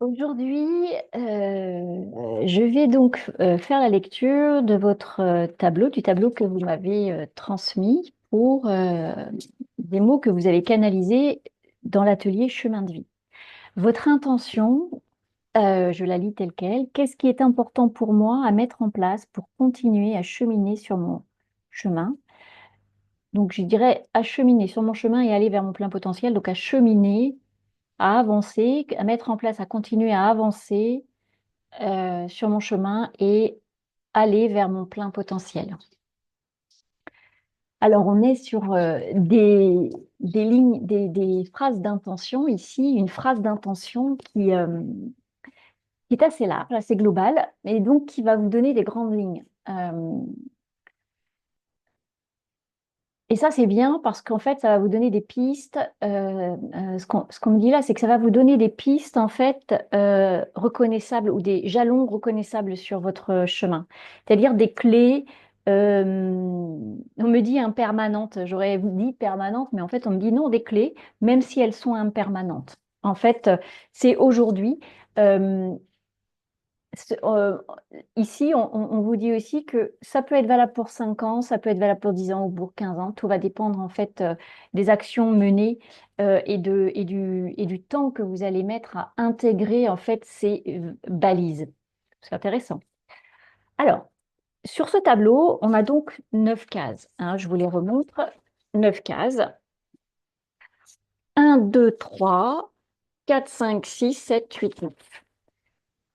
Aujourd'hui, je vais donc faire la lecture de votre tableau, du tableau que vous m'avez transmis pour des mots que vous avez canalisés dans l'atelier Chemin de vie. Votre intention, je la lis telle quelle. Qu'est-ce qui est important pour moi à mettre en place pour continuer à cheminer sur mon chemin? Donc, je dirais à cheminer sur mon chemin et aller vers mon plein potentiel, donc à cheminer, à avancer, à mettre en place, à continuer à avancer sur mon chemin et aller vers mon plein potentiel. Alors, on est sur des lignes, des phrases d'intention ici, une phrase d'intention qui est assez large, assez globale, et donc qui va vous donner des grandes lignes. Et ça, c'est bien parce qu'en fait, ça va vous donner des pistes. Ce qu'on me dit là, c'est que ça va vous donner des pistes, en fait, reconnaissables ou des jalons reconnaissables sur votre chemin. C'est-à-dire des clés, on me dit impermanentes. J'aurais dit permanentes, mais en fait, on me dit non, des clés, même si elles sont impermanentes. En fait, c'est aujourd'hui. euh, ce- euh, Ici, on vous dit aussi que ça peut être valable pour 5 ans, ça peut être valable pour 10 ans ou pour 15 ans. Tout va dépendre en fait des actions menées et du temps que vous allez mettre à intégrer en fait ces balises. C'est intéressant. Alors, sur ce tableau, on a donc 9 cases, hein, je vous les remontre. 9 cases. 1, 2, 3, 4, 5, 6, 7, 8, 9.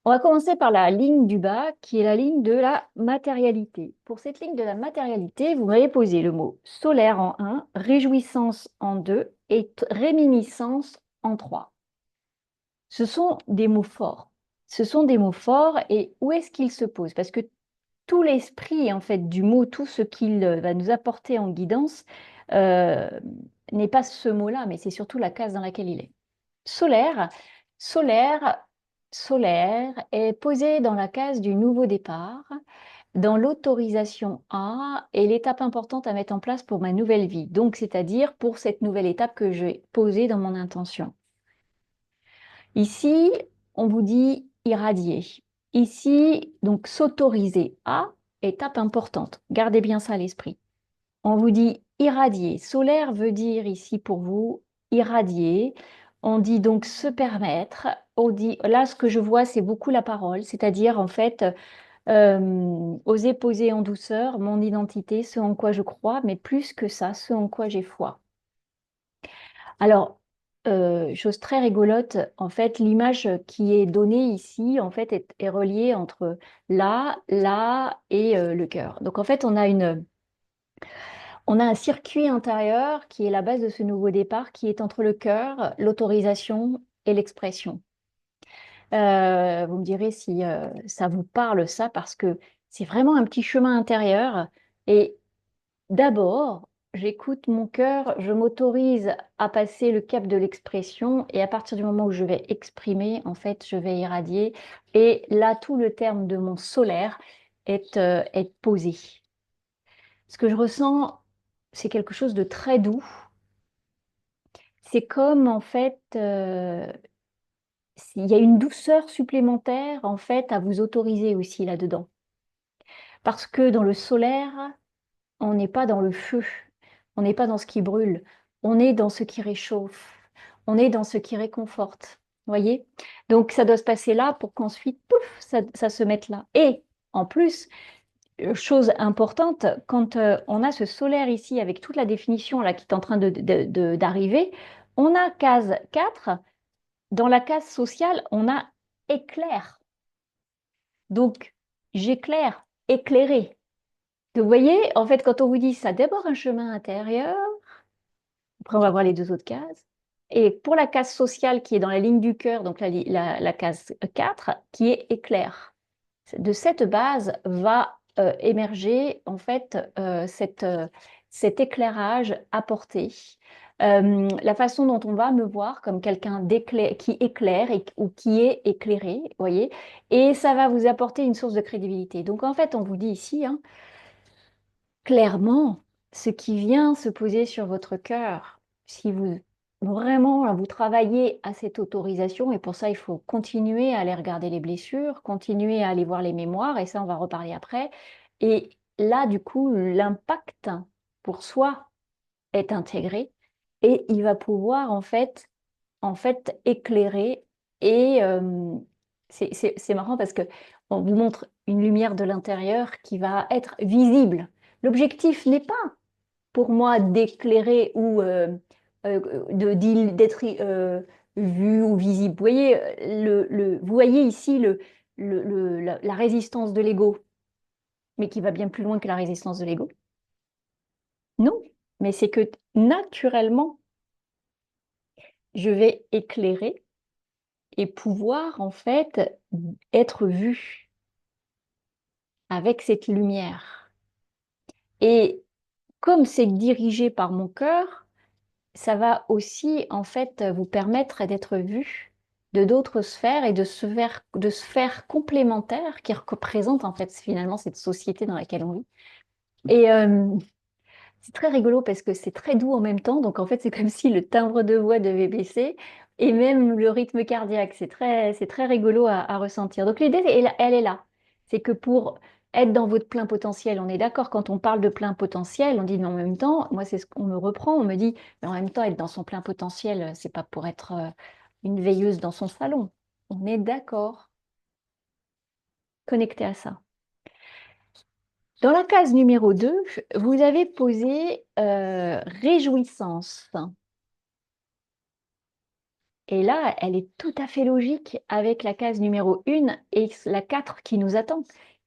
On va commencer par la ligne du bas, qui est la ligne de la matérialité. Pour cette ligne de la matérialité, vous m'avez posé le mot solaire en 1, réjouissance en 2 et réminiscence en 3. Ce sont des mots forts. Ce sont des mots forts et où est-ce qu'ils se posent? Parce que tout l'esprit en fait du mot, tout ce qu'il va nous apporter en guidance, euh, n'est pas ce mot-là, mais c'est surtout la case dans laquelle il est. Solaire, solaire, solaire est posé dans la case du nouveau départ, dans l'autorisation A et l'étape importante à mettre en place pour ma nouvelle vie. Donc, c'est-à-dire pour cette nouvelle étape que j'ai posée dans mon intention. Ici, on vous dit irradier. Ici, donc s'autoriser à, étape importante. Gardez bien ça à l'esprit. On vous dit irradier. Solaire veut dire ici pour vous irradier. On dit donc se permettre. On dit, là, ce que je vois, c'est beaucoup la parole, c'est-à-dire en fait oser poser en douceur mon identité, ce en quoi je crois, mais plus que ça, ce en quoi j'ai foi. Alors, chose très rigolote, en fait, l'image qui est donnée ici, en fait, est reliée entre là et le cœur. Donc, en fait, on a un circuit intérieur qui est la base de ce nouveau départ, qui est entre le cœur, l'autorisation et l'expression. Vous me direz si ça vous parle, ça, parce que c'est vraiment un petit chemin intérieur. Et d'abord, j'écoute mon cœur, je m'autorise à passer le cap de l'expression. Et à partir du moment où je vais exprimer, en fait, je vais irradier. Et là, tout le terme de mon solaire est posé. Ce que je ressens, c'est quelque chose de très doux. C'est comme en fait, il y a une douceur supplémentaire en fait à vous autoriser aussi là-dedans. Parce que dans le solaire, on n'est pas dans le feu, on n'est pas dans ce qui brûle, on est dans ce qui réchauffe, on est dans ce qui réconforte. Voyez? Donc ça doit se passer là pour qu'ensuite, pouf, ça se mette là. Et en plus, chose importante, quand on a ce solaire ici avec toute la définition là qui est en train d'arriver, on a case 4. Dans la case sociale, on a éclair. Donc, j'éclaire, éclairer. Donc, vous voyez, en fait, quand on vous dit ça, d'abord un chemin intérieur, après on va voir les deux autres cases. Et pour la case sociale qui est dans la ligne du cœur, donc la case 4, qui est éclair. De cette base va émerger en fait cet éclairage apporté. La façon dont on va me voir comme quelqu'un qui éclaire ou qui est éclairé, voyez, et ça va vous apporter une source de crédibilité. Donc en fait, on vous dit ici, hein, clairement, ce qui vient se poser sur votre cœur, si vous vraiment, là, vous travaillez à cette autorisation et pour ça, il faut continuer à aller regarder les blessures, continuer à aller voir les mémoires et ça, on va reparler après. Et là, du coup, l'impact pour soi est intégré et il va pouvoir en fait éclairer et c'est marrant parce que on vous montre une lumière de l'intérieur qui va être visible. L'objectif n'est pas pour moi d'éclairer ou d'être vu ou visible. Vous voyez, vous voyez ici la résistance de l'ego, mais qui va bien plus loin que la résistance de l'ego. Non, mais c'est que naturellement, je vais éclairer et pouvoir en fait être vu avec cette lumière. Et comme c'est dirigé par mon cœur, ça va aussi en fait vous permettre d'être vu de d'autres sphères et de sphères complémentaires qui représentent en fait finalement cette société dans laquelle on vit. Et c'est très rigolo parce que c'est très doux en même temps. Donc, en fait, c'est comme si le timbre de voix devait baisser et même le rythme cardiaque. C'est très rigolo à ressentir. Donc, l'idée, elle est là. C'est que pour être dans votre plein potentiel, on est d'accord, quand on parle de plein potentiel, on dit, mais en même temps, moi, c'est ce qu'on me reprend. On me dit, mais en même temps, être dans son plein potentiel, c'est pas pour être une veilleuse dans son salon. On est d'accord, connecté à ça. Dans la case numéro 2, vous avez posé réjouissance. Et là, elle est tout à fait logique avec la case numéro 1 et la 4 qui nous attend.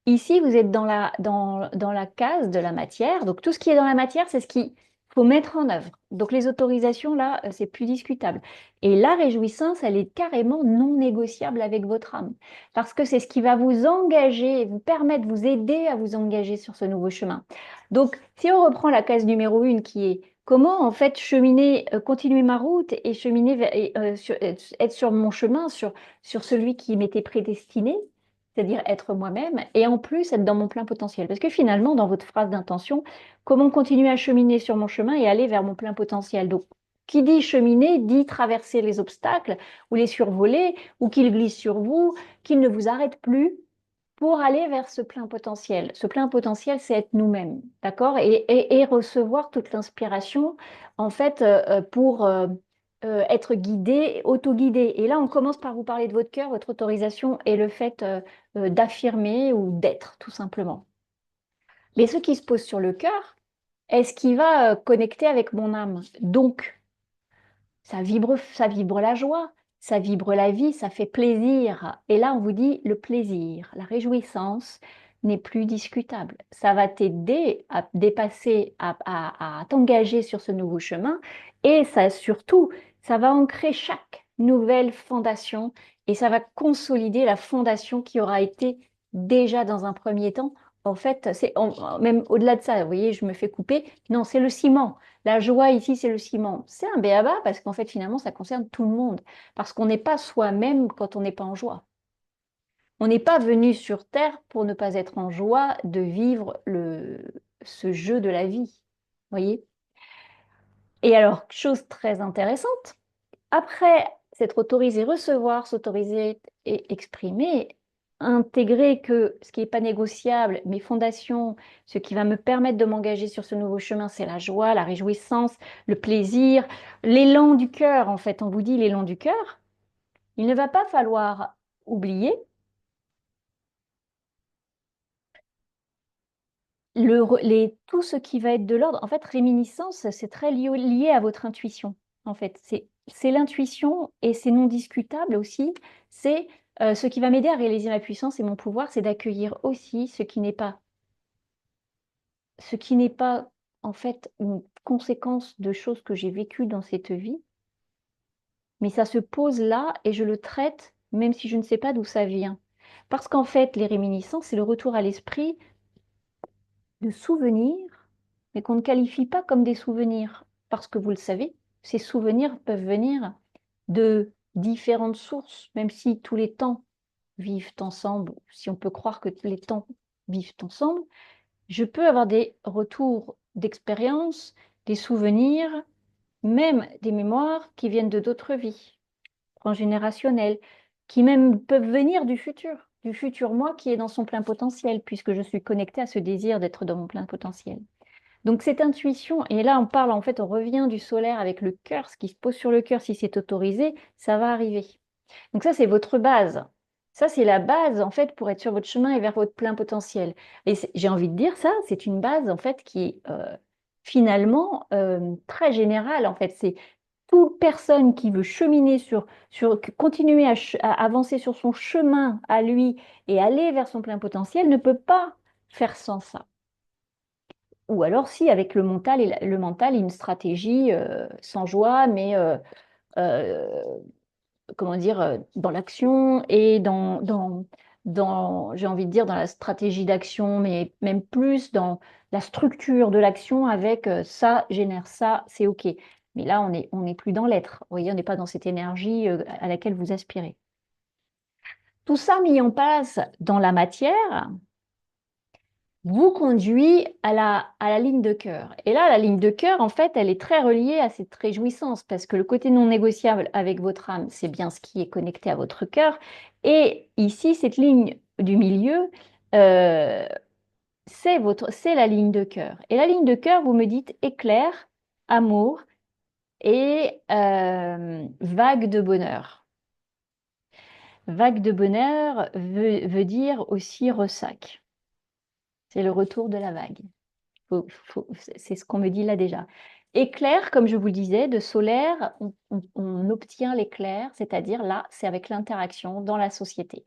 Ici, vous êtes dans la case de la matière. Donc, tout ce qui est dans la matière, c'est ce qu'il faut mettre en œuvre. Donc, les autorisations, là, c'est plus discutable. Et la réjouissance, elle est carrément non négociable avec votre âme. Parce que c'est ce qui va vous engager, vous permettre, vous aider à vous engager sur ce nouveau chemin. Donc, si on reprend la case numéro 1 qui est comment en fait cheminer, continuer ma route et cheminer être sur mon chemin, sur celui qui m'était prédestiné, c'est-à-dire être moi-même, et en plus être dans mon plein potentiel. Parce que finalement, dans votre phrase d'intention, comment continuer à cheminer sur mon chemin et aller vers mon plein potentiel. Donc, qui dit cheminer dit traverser les obstacles ou les survoler ou qu'ils glissent sur vous, qu'ils ne vous arrêtent plus pour aller vers ce plein potentiel. Ce plein potentiel, c'est être nous-mêmes, d'accord? Et recevoir toute l'inspiration, en fait, pour être guidé, auto-guidé. Et là, on commence par vous parler de votre cœur, votre autorisation et le fait d'affirmer ou d'être, tout simplement. Mais ce qui se pose sur le cœur, est-ce qu'il va connecter avec mon âme? Donc, ça vibre la joie, ça vibre la vie, ça fait plaisir. Et là, on vous dit le plaisir, la réjouissance n'est plus discutable. Ça va t'aider à dépasser, à t'engager sur ce nouveau chemin. Et ça, surtout, ça va ancrer chaque nouvelle fondation et ça va consolider la fondation qui aura été déjà dans un premier temps. En fait, même au-delà de ça, vous voyez, je me fais couper. Non, c'est le ciment. La joie ici, c'est le ciment. C'est un béaba parce qu'en fait, finalement, ça concerne tout le monde. Parce qu'on n'est pas soi-même quand on n'est pas en joie. On n'est pas venu sur Terre pour ne pas être en joie de vivre ce jeu de la vie. Voyez? Et alors, chose très intéressante, après s'être autorisé recevoir, s'autoriser et exprimer, intégrer que ce qui n'est pas négociable, mes fondations, ce qui va me permettre de m'engager sur ce nouveau chemin, c'est la joie, la réjouissance, le plaisir, l'élan du cœur. En fait, on vous dit l'élan du cœur. Il ne va pas falloir oublier tout ce qui va être de l'ordre. En fait, réminiscence, c'est très lié à votre intuition. En fait, c'est l'intuition et c'est non discutable aussi. C'est ce qui va m'aider à réaliser ma puissance et mon pouvoir, c'est d'accueillir aussi ce qui n'est pas en fait une conséquence de choses que j'ai vécues dans cette vie, mais ça se pose là et je le traite même si je ne sais pas d'où ça vient. Parce qu'en fait, les réminiscences, c'est le retour à l'esprit de souvenirs, mais qu'on ne qualifie pas comme des souvenirs. Parce que vous le savez, ces souvenirs peuvent venir de différentes sources, même si tous les temps vivent ensemble, si on peut croire que tous les temps vivent ensemble, je peux avoir des retours d'expérience, des souvenirs même des mémoires qui viennent de d'autres vies, transgénérationnelles, qui même peuvent venir du futur moi qui est dans son plein potentiel, puisque je suis connectée à ce désir d'être dans mon plein potentiel. Donc cette intuition, et là on parle en fait, on revient du solaire avec le cœur, ce qui se pose sur le cœur, si c'est autorisé, ça va arriver. Donc ça c'est votre base. Ça c'est la base en fait pour être sur votre chemin et vers votre plein potentiel. Et j'ai envie de dire ça, c'est une base en fait qui est finalement très générale en fait. C'est toute personne qui veut cheminer continuer à avancer sur son chemin à lui et aller vers son plein potentiel ne peut pas faire sans ça. Ou alors si avec le mental, une stratégie sans joie, mais euh, comment dire, dans l'action et j'ai envie de dire, dans la stratégie d'action, mais même plus dans la structure de l'action avec ça génère ça, c'est OK. Mais là, on est plus dans l'être. Vous voyez, on n'est pas dans cette énergie à laquelle vous aspirez. Tout ça mis en place dans la matière vous conduit à la ligne de cœur. Et là, la ligne de cœur, en fait, elle est très reliée à cette réjouissance, parce que le côté non négociable avec votre âme, c'est bien ce qui est connecté à votre cœur. Et ici, cette ligne du milieu, euh, c'est la ligne de cœur. Et la ligne de cœur, vous me dites éclair, amour et vague de bonheur. Vague de bonheur veut dire aussi ressac. C'est le retour de la vague. C'est ce qu'on me dit là déjà. Éclair, comme je vous le disais, de solaire, on obtient l'éclair, c'est-à-dire là, c'est avec l'interaction dans la société.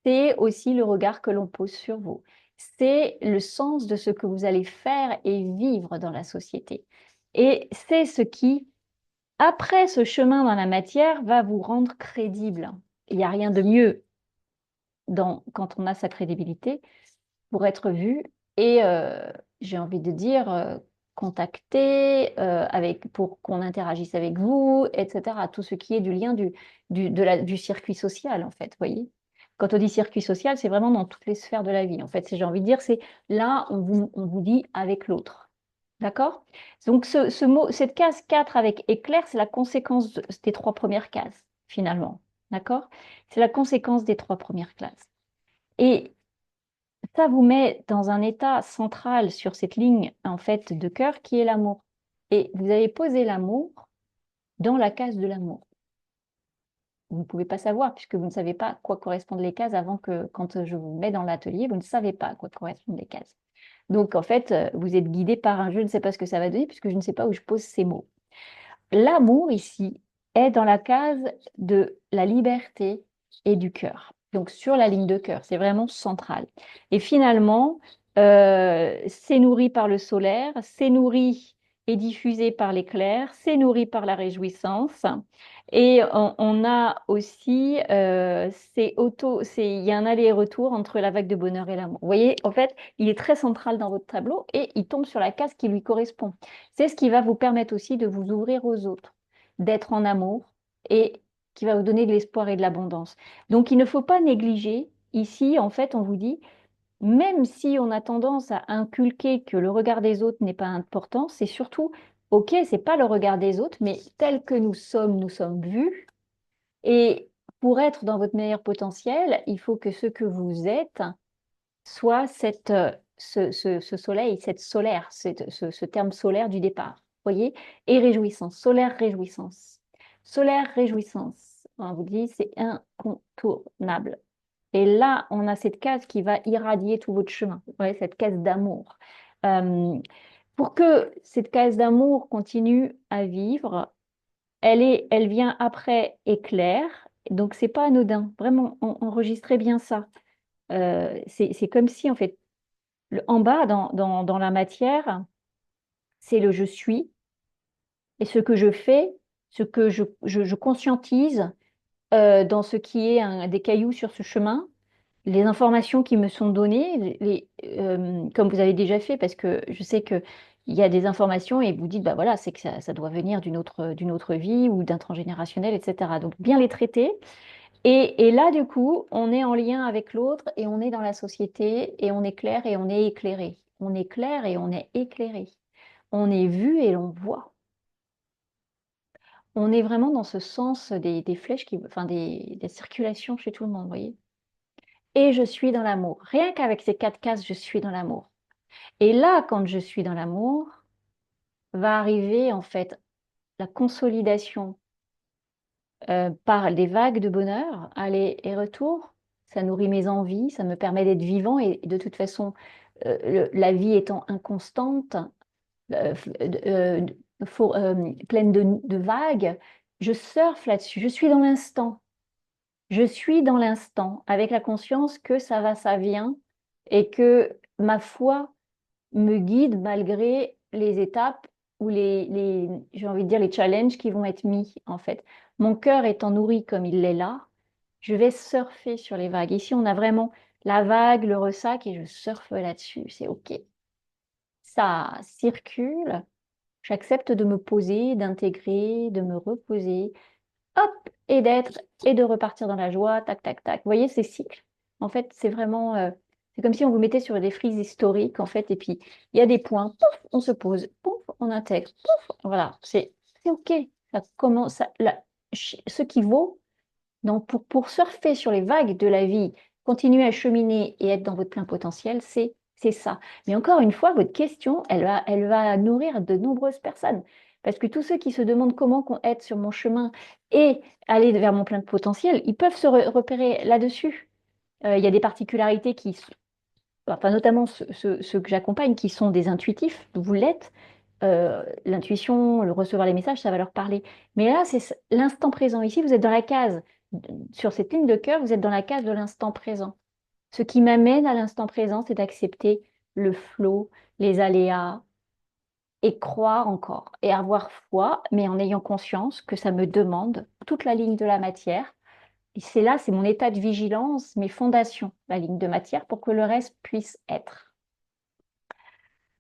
C'est aussi le regard que l'on pose sur vous. C'est le sens de ce que vous allez faire et vivre dans la société. Et c'est ce qui, après ce chemin dans la matière, va vous rendre crédible. Il n'y a rien de mieux quand on a sa crédibilité pour être vu et j'ai envie de dire contacter pour qu'on interagisse avec vous, etc. Tout ce qui est du lien du circuit social, en fait, voyez. Quand on dit circuit social, c'est vraiment dans toutes les sphères de la vie. En fait, j'ai envie de dire, c'est là, on vous dit avec l'autre. D'accord? Donc, cette case 4 avec éclair, c'est la conséquence des trois premières cases, finalement. D'accord? C'est la conséquence des trois premières classes. Et ça vous met dans un état central sur cette ligne en fait de cœur qui est l'amour. Et vous avez posé l'amour dans la case de l'amour. Vous ne pouvez pas savoir puisque vous ne savez pas à quoi correspondent les cases avant que, quand je vous mets dans l'atelier, vous ne savez pas à quoi correspondent les cases. Donc en fait, vous êtes guidé par un je ne sais pas ce que ça va donner puisque je ne sais pas où je pose ces mots. L'amour ici est dans la case de la liberté et du cœur. Donc sur la ligne de cœur, c'est vraiment central. Et finalement, c'est nourri par le solaire, c'est nourri et diffusé par l'éclair, c'est nourri par la réjouissance. Et on a aussi, il y a un aller-retour entre la vague de bonheur et l'amour. Vous voyez, en fait, il est très central dans votre tableau et il tombe sur la case qui lui correspond. C'est ce qui va vous permettre aussi de vous ouvrir aux autres, d'être en amour et qui va vous donner de l'espoir et de l'abondance. Donc, il ne faut pas négliger. Ici, en fait, on vous dit, même si on a tendance à inculquer que le regard des autres n'est pas important, c'est surtout, OK, c'est pas le regard des autres, mais tel que nous sommes vus. Et pour être dans votre meilleur potentiel, il faut que ce que vous êtes soit ce soleil, cette solaire, ce terme solaire du départ. Voyez? Et réjouissance, solaire, réjouissance. Solaire, réjouissance. On vous dit, c'est incontournable. Et là, on a cette case qui va irradier tout votre chemin. Vous voyez, cette case d'amour. Euh, pour que cette case d'amour continue à vivre, elle vient après éclair. Donc, c'est pas anodin. Vraiment, enregistrez bien ça. C'est comme si, en fait, en bas, dans la matière, c'est le je suis. Et ce que je fais, ce que je conscientise dans ce qui est des cailloux sur ce chemin, les informations qui me sont données, comme vous avez déjà fait, parce que je sais qu'il y a des informations et vous dites, bah voilà, c'est que ça doit venir d'une autre vie ou d'un transgénérationnel, etc. Donc, bien les traiter. Et là, du coup, on est en lien avec l'autre et on est dans la société et on est clair et on est éclairé. On est clair et on est éclairé. On est vu et l'on voit. on est vraiment dans ce sens des flèches, enfin des circulations chez tout le monde, vous voyez. Et je suis dans l'amour. Rien qu'avec ces 4 cases, je suis dans l'amour. Et là, quand je suis dans l'amour, va arriver en fait la consolidation par des vagues de bonheur, aller et retour. Ça nourrit mes envies, ça me permet d'être vivant et de toute façon, la vie étant inconstante, pleine de vagues, je surfe là-dessus. Je suis dans l'instant. Je suis dans l'instant avec la conscience que ça va, ça vient et que ma foi me guide malgré les étapes ou j'ai envie de dire les challenges qui vont être mis en fait. Mon cœur étant nourri comme il l'est là, je vais surfer sur les vagues. Ici, on a vraiment la vague, le ressac et je surfe là-dessus. C'est OK. Ça circule. J'accepte de me poser, d'intégrer, de me reposer, hop, et d'être et de repartir dans la joie, tac, tac, tac. Vous voyez ces cycles? En fait, c'est vraiment, c'est comme si on vous mettait sur des frises historiques, en fait, et puis il y a des points, pouf, on se pose, pouf, on intègre, pouf, voilà, c'est OK. Ça commence, ce qui vaut donc pour surfer sur les vagues de la vie, continuer à cheminer et être dans votre plein potentiel, c'est ça. Mais encore une fois, votre question, elle va nourrir de nombreuses personnes. Parce que tous ceux qui se demandent être sur mon chemin et aller vers mon plein potentiel, ils peuvent se repérer là-dessus. Il y a des particularités enfin notamment ceux que j'accompagne, qui sont des intuitifs, vous l'êtes. L'intuition, le recevoir les messages, ça va leur parler. Mais là, c'est l'instant présent. Ici, vous êtes dans la case, sur cette ligne de cœur, vous êtes dans la case de l'instant présent. Ce qui m'amène à l'instant présent, c'est d'accepter le flot, les aléas, et croire encore, et avoir foi, mais en ayant conscience que ça me demande toute la ligne de la matière. Et c'est là, c'est mon état de vigilance, mes fondations, la ligne de matière, pour que le reste puisse être.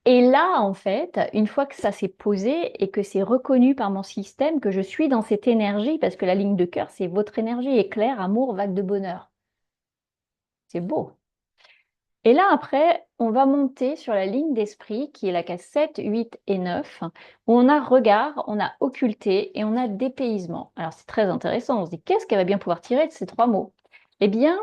Et là, en fait, une fois que ça s'est posé et que c'est reconnu par mon système que je suis dans cette énergie, parce que la ligne de cœur, c'est votre énergie éclair, amour, vague de bonheur. C'est beau. Et là, après, on va monter sur la ligne d'esprit, qui est la case 7, 8 et 9, où on a regard, on a occulté et on a dépaysement. Alors, c'est très intéressant. On se dit, qu'est-ce qu'elle va bien pouvoir tirer de ces 3 mots? Eh bien,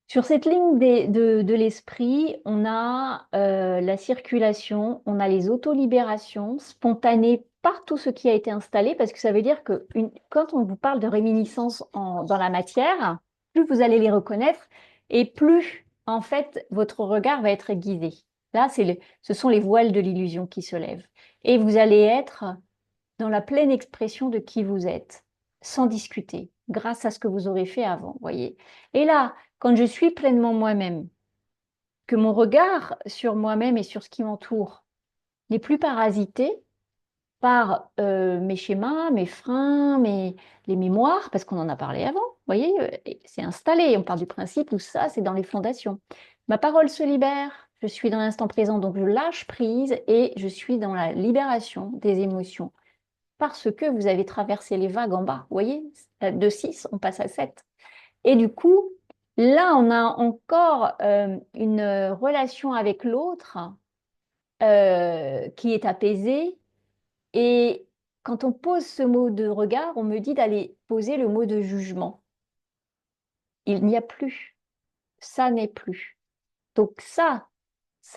sur cette ligne de l'esprit, on a la circulation, on a les autolibérations spontanées par tout ce qui a été installé, parce que ça veut dire que quand on vous parle de réminiscence dans la matière, plus vous allez les reconnaître et plus, en fait, votre regard va être aiguisé. Là, ce sont les voiles de l'illusion qui se lèvent. Et vous allez être dans la pleine expression de qui vous êtes, sans discuter, grâce à ce que vous aurez fait avant, voyez. Et là, quand je suis pleinement moi-même, que mon regard sur moi-même et sur ce qui m'entoure n'est plus parasité par mes schémas, mes freins, les mémoires, parce qu'on en a parlé avant, voyez, c'est installé, on part du principe où ça, c'est dans les fondations. Ma parole se libère, je suis dans l'instant présent, donc je lâche prise et je suis dans la libération des émotions parce que vous avez traversé les vagues en bas. Vous voyez, de 6, on passe à 7. Et du coup, là, on a encore une relation avec l'autre qui est apaisée. Et quand on pose ce mot de regard, on me dit d'aller poser le mot de jugement. Il n'y a plus. Ça n'est plus. Donc ça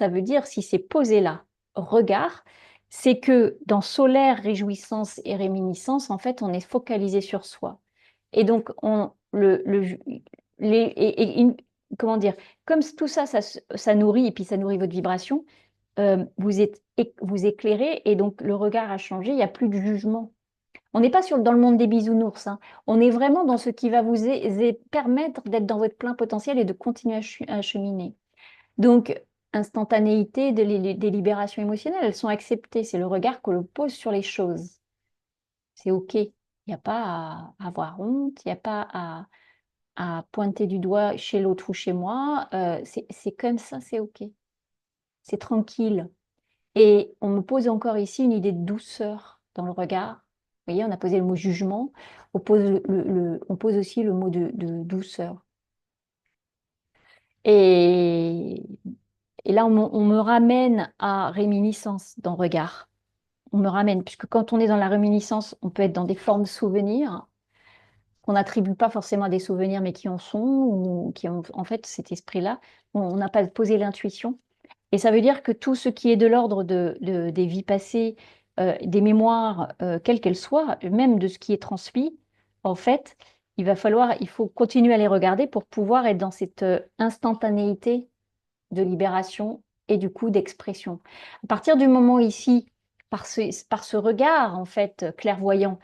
veut dire, si c'est posé là, regard, c'est que dans solaire, réjouissance et réminiscence, en fait, on est focalisé sur soi. Et donc, comment dire, comme tout ça, ça nourrit, et puis ça nourrit votre vibration, vous éclairez, et donc le regard a changé, il n'y a plus de jugement. On n'est pas dans le monde des bisounours, hein. On est vraiment dans ce qui va vous permettre d'être dans votre plein potentiel et de continuer à cheminer. Donc, instantanéité des libérations émotionnelles, elles sont acceptées. C'est le regard que l'on pose sur les choses. C'est OK. Il n'y a pas à avoir honte, il n'y a pas à pointer du doigt chez l'autre ou chez moi. C'est comme ça, c'est OK. C'est tranquille. Et on me pose encore ici une idée de douceur dans le regard. Vous voyez, on a posé le mot jugement, on pose aussi le mot de douceur. Et là, on me ramène à réminiscence dans regard. on me ramène, puisque quand on est dans la réminiscence, on peut être dans des formes souvenirs qu'on n'attribue pas forcément à des souvenirs, mais qui en sont, ou qui ont en fait cet esprit-là. On n'a pas posé l'intuition. Et ça veut dire que tout ce qui est de l'ordre des vies passées, des mémoires, quelles qu'elles soient, même de ce qui est transmis, en fait, il faut continuer à les regarder pour pouvoir être dans cette instantanéité de libération et du coup d'expression. À partir du moment ici, par ce regard en fait clairvoyant,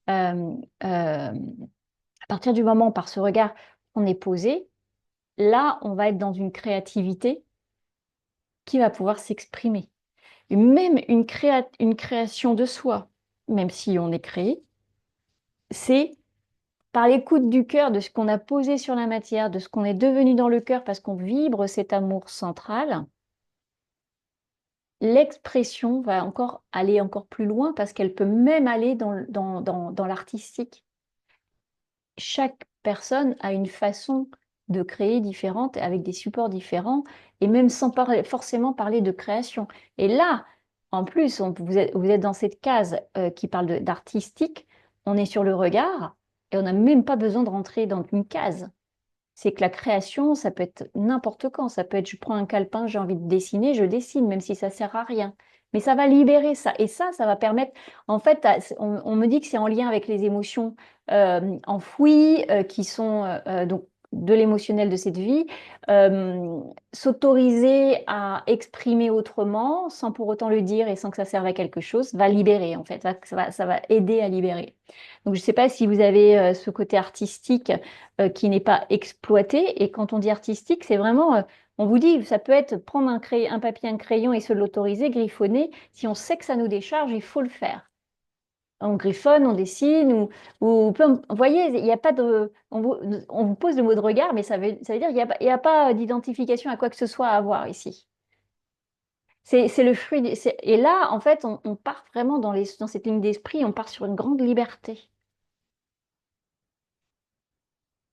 euh, euh, à partir du moment par ce regard qu'on est posé, là on va être dans une créativité qui va pouvoir s'exprimer. Et même une création de soi, même si on est créé, c'est par l'écoute du cœur, de ce qu'on a posé sur la matière, de ce qu'on est devenu dans le cœur parce qu'on vibre cet amour central. L'expression va encore aller encore plus loin parce qu'elle peut même aller dans l'artistique. Chaque personne a une façon de créer différente, avec des supports différents, et même sans forcément parler de création. Et là, en plus, vous êtes dans cette case qui parle d'artistique, on est sur le regard, et on n'a même pas besoin de rentrer dans une case. C'est que la création, ça peut être n'importe quand. Ça peut être, je prends un calepin, j'ai envie de dessiner, je dessine, même si ça sert à rien. Mais ça va libérer ça. Et ça va permettre, en fait, on me dit que c'est en lien avec les émotions enfouies, qui sont donc de l'émotionnel de cette vie, euh, s'autoriser à exprimer autrement, sans pour autant le dire et sans que ça serve à quelque chose, va libérer, en fait. Ça va aider à libérer. Donc, je ne sais pas si vous avez ce côté artistique qui n'est pas exploité. Et quand on dit artistique, c'est vraiment, on vous dit, ça peut être prendre un papier, un crayon et se l'autoriser, griffonner. Si on sait que ça nous décharge, il faut le faire. On griffonne, on dessine, vous voyez, il n'y a pas de, on vous pose le mot de regard, mais ça veut dire qu'il n'y a pas d'identification à quoi que ce soit à avoir ici. C'est le fruit. Et là, en fait, on part vraiment dans cette ligne d'esprit, on part sur une grande liberté.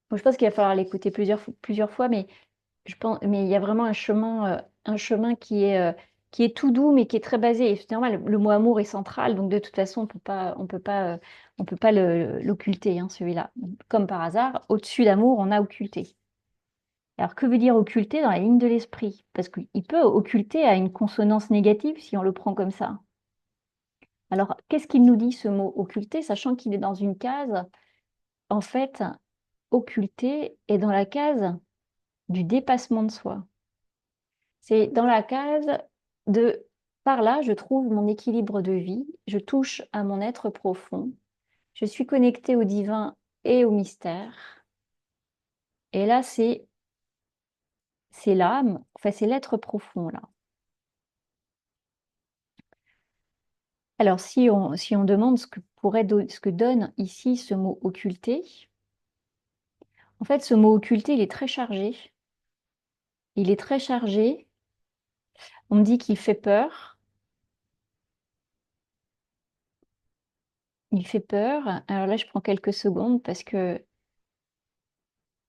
Bon, je pense qu'il va falloir l'écouter plusieurs fois, mais je pense, mais il y a vraiment un chemin qui est tout doux, mais qui est très basé. Et c'est normal, le mot amour est central, donc de toute façon, on peut pas l'occulter, hein, celui-là. Comme par hasard, au-dessus d'amour, on a occulté. Alors, que veut dire occulter dans la ligne de l'esprit? Parce qu'il peut occulter à une consonance négative si on le prend comme ça. Alors, qu'est-ce qu'il nous dit ce mot occulter, sachant qu'il est dans une case, en fait, occulter est dans la case du dépassement de soi. C'est dans la case de par là, je trouve mon équilibre de vie, je touche à mon être profond, je suis connectée au divin et au mystère. Et là, c'est l'âme, enfin c'est l'être profond là. Alors si on demande ce que donne ici ce mot occulté, en fait ce mot occulté, il est très chargé. Il est très chargé. On me dit qu'il fait peur. Il fait peur. Alors là, je prends quelques secondes parce que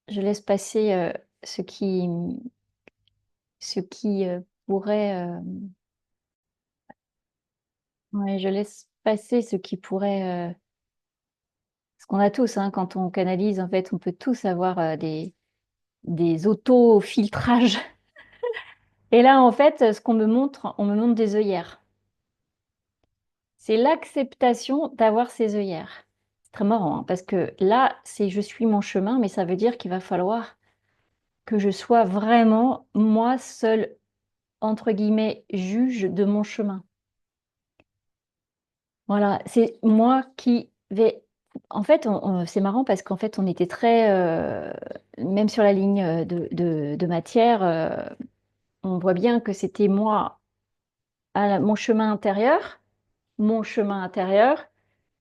je laisse passer ce qui pourrait... ouais, je laisse passer ce qui pourrait... ce qu'on a tous, hein, quand on canalise, en fait, on peut tous avoir des auto-filtrages. Et là, en fait, ce qu'on me montre, on me montre des œillères. C'est l'acceptation d'avoir ces œillères. C'est très marrant, hein, parce que là, c'est je suis mon chemin, mais ça veut dire qu'il va falloir que je sois vraiment moi seule, entre guillemets, juge de mon chemin. Voilà, c'est moi qui vais. En fait, c'est marrant parce qu'en fait, on était très, même sur la ligne de matière, on voit bien que c'était moi, mon chemin intérieur,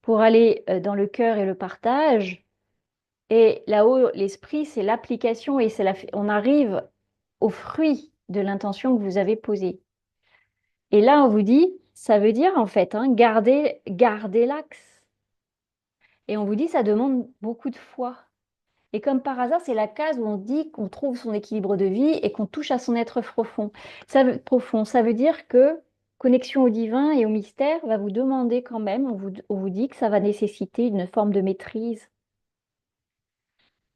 pour aller dans le cœur et le partage. Et là-haut, l'esprit, c'est l'application et on arrive au fruit de l'intention que vous avez posée. Et là, on vous dit, ça veut dire en fait, hein, garder l'axe. Et on vous dit, ça demande beaucoup de foi. Et comme par hasard, c'est la case où on dit qu'on trouve son équilibre de vie et qu'on touche à son être profond. Profond, ça veut dire que connexion au divin et au mystère va vous demander quand même, on vous dit que ça va nécessiter une forme de maîtrise.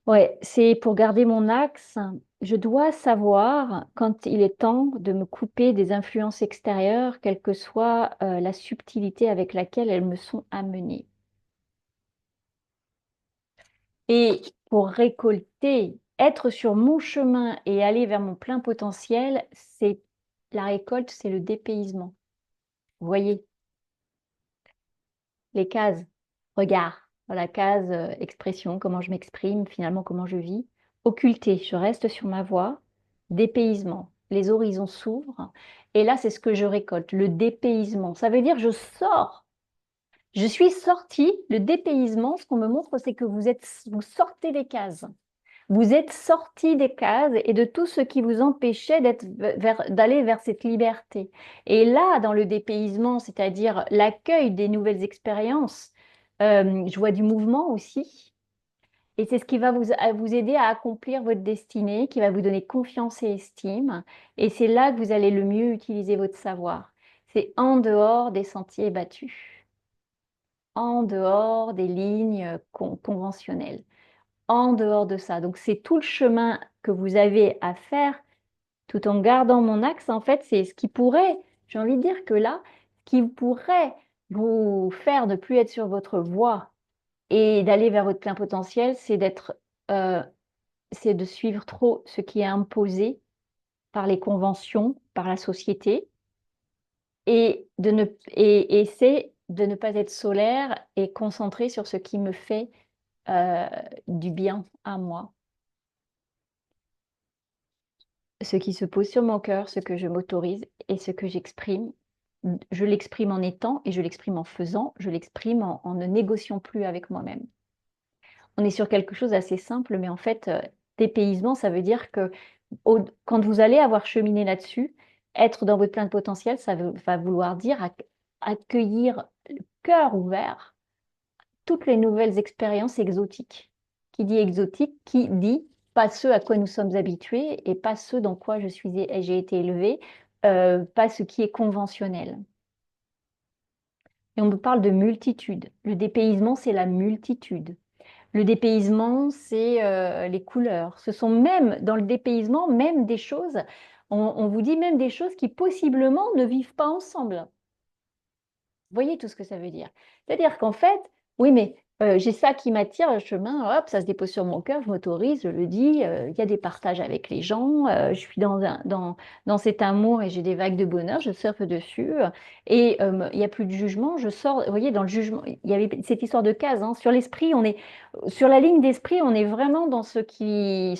Ouais, c'est pour garder mon axe. Je dois savoir quand il est temps de me couper des influences extérieures, quelle que soit la subtilité avec laquelle elles me sont amenées. Et pour récolter, être sur mon chemin et aller vers mon plein potentiel, c'est la récolte, c'est le dépaysement. Vous voyez, les cases, regard, la case expression, comment je m'exprime, finalement comment je vis. Occulté, je reste sur ma voie. Dépaysement, les horizons s'ouvrent. Et là, c'est ce que je récolte, le dépaysement. Ça veut dire je sors. Je suis sortie, le dépaysement, ce qu'on me montre, c'est que vous sortez des cases. Vous êtes sorti des cases et de tout ce qui vous empêchait d'aller vers cette liberté. Et là, dans le dépaysement, c'est-à-dire l'accueil des nouvelles expériences, je vois du mouvement aussi. Et c'est ce qui va vous aider à accomplir votre destinée, qui va vous donner confiance et estime. Et c'est là que vous allez le mieux utiliser votre savoir. C'est en dehors des sentiers battus, en dehors des lignes conventionnelles, en dehors de ça. Donc, c'est tout le chemin que vous avez à faire tout en gardant mon axe. En fait, c'est ce qui pourrait, j'ai envie de dire que là, ce qui pourrait vous faire ne plus être sur votre voie et d'aller vers votre plein potentiel, euh, c'est de suivre trop ce qui est imposé par les conventions, par la société, et c'est de ne pas être solaire et concentré sur ce qui me fait euh, du bien à moi. Ce qui se pose sur mon cœur, ce que je m'autorise et ce que j'exprime. Je l'exprime en étant et je l'exprime en faisant, je l'exprime en ne négociant plus avec moi-même. On est sur quelque chose d'assez simple, mais en fait, dépaysement, ça veut dire que quand vous allez avoir cheminé là-dessus, être dans votre plein potentiel, va vouloir dire accueillir le cœur ouvert toutes les nouvelles expériences exotiques. Qui dit exotique, qui dit pas ce à quoi nous sommes habitués et pas ce dans quoi j'ai été élevée, pas ce qui est conventionnel. Et on me parle de multitude. Le dépaysement, c'est la multitude. Le dépaysement, c'est les couleurs. Ce sont même, dans le dépaysement, même des choses, on vous dit même des choses qui possiblement ne vivent pas ensemble. Vous voyez tout ce que ça veut dire. C'est-à-dire qu'en fait, oui, mais j'ai ça qui m'attire, le chemin, hop, ça se dépose sur mon cœur, je m'autorise, je le dis, il y a des partages avec les gens, je suis dans cet amour et j'ai des vagues de bonheur, je surfe dessus, et il n'y a plus de jugement, je sors, vous voyez, dans le jugement, il y avait cette histoire de case, hein, sur l'esprit, sur la ligne d'esprit, on est vraiment dans ce qui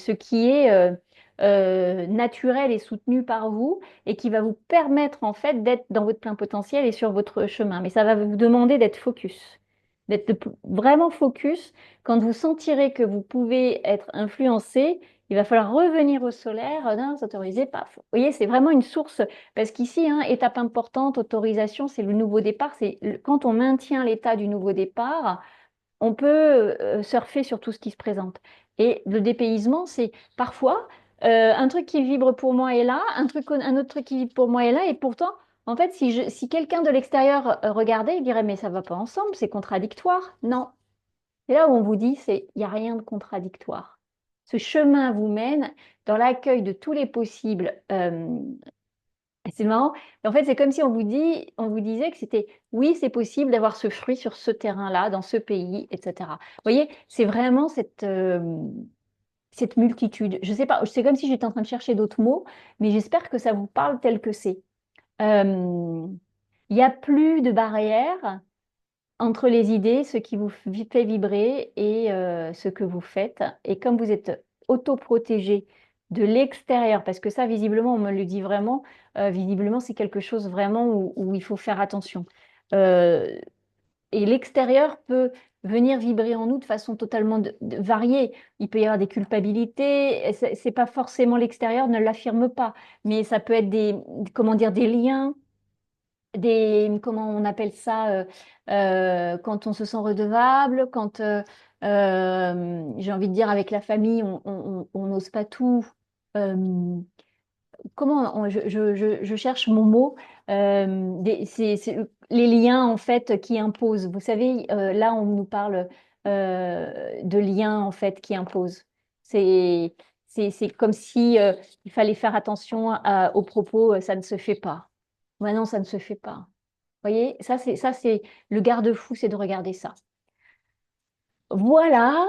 est naturel et soutenu par vous et qui va vous permettre en fait d'être dans votre plein potentiel et sur votre chemin. Mais ça va vous demander d'être focus, vraiment focus. Quand vous sentirez que vous pouvez être influencé, il va falloir revenir au solaire, non, s'autoriser, paf. Vous voyez, c'est vraiment une source, parce qu'ici, hein, étape importante, autorisation, c'est le nouveau départ. Quand on maintient l'état du nouveau départ, on peut surfer sur tout ce qui se présente. Et le dépaysement, c'est parfois un truc qui vibre pour moi est là, un autre truc qui vibre pour moi est là, et pourtant, en fait, si quelqu'un de l'extérieur regardait, il dirait, mais ça va pas ensemble, c'est contradictoire. Non. C'est là où on vous dit, il n'y a rien de contradictoire. Ce chemin vous mène dans l'accueil de tous les possibles c'est marrant. En fait, c'est comme si on vous disait que c'était, oui, c'est possible d'avoir ce fruit sur ce terrain-là, dans ce pays, etc. Vous voyez, c'est vraiment cette multitude. Je sais pas, c'est comme si j'étais en train de chercher d'autres mots, mais j'espère que ça vous parle tel que c'est. Euh, Il n'y a plus de barrière entre les idées, ce qui vous fait vibrer et ce que vous faites. Et comme vous êtes autoprotégé de l'extérieur, parce que ça, visiblement, on me le dit vraiment, visiblement, c'est quelque chose vraiment où il faut faire attention. Euh, et l'extérieur peut venir vibrer en nous de façon totalement variée. Il peut y avoir des culpabilités, et c'est pas forcément l'extérieur, ne l'affirme pas, mais ça peut être comment dire, des liens comment on appelle ça, quand on se sent redevable, quand, j'ai envie de dire, avec la famille, on n'ose pas tout. euh, je cherche mon mot, c'est les liens en fait qui imposent. Vous savez, là on nous parle de liens en fait qui imposent. C'est c'est comme si il fallait faire attention aux propos, ça ne se fait pas. Maintenant, ça ne se fait pas. Vous voyez, ça c'est le garde-fou, c'est de regarder ça. Voilà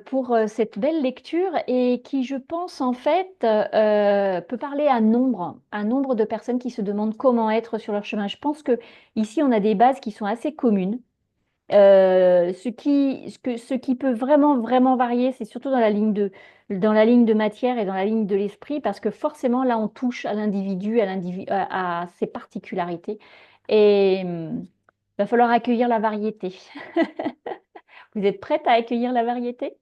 pour cette belle lecture et qui, je pense, en fait, peut parler à nombre de personnes qui se demandent comment être sur leur chemin. Je pense que ici, on a des bases qui sont assez communes. Ce qui peut vraiment, vraiment varier, c'est surtout dans la ligne de matière et dans la ligne de l'esprit, parce que forcément, là, on touche à l'individu, à ses particularités. Et il va falloir accueillir la variété. Vous êtes prête à accueillir la variété?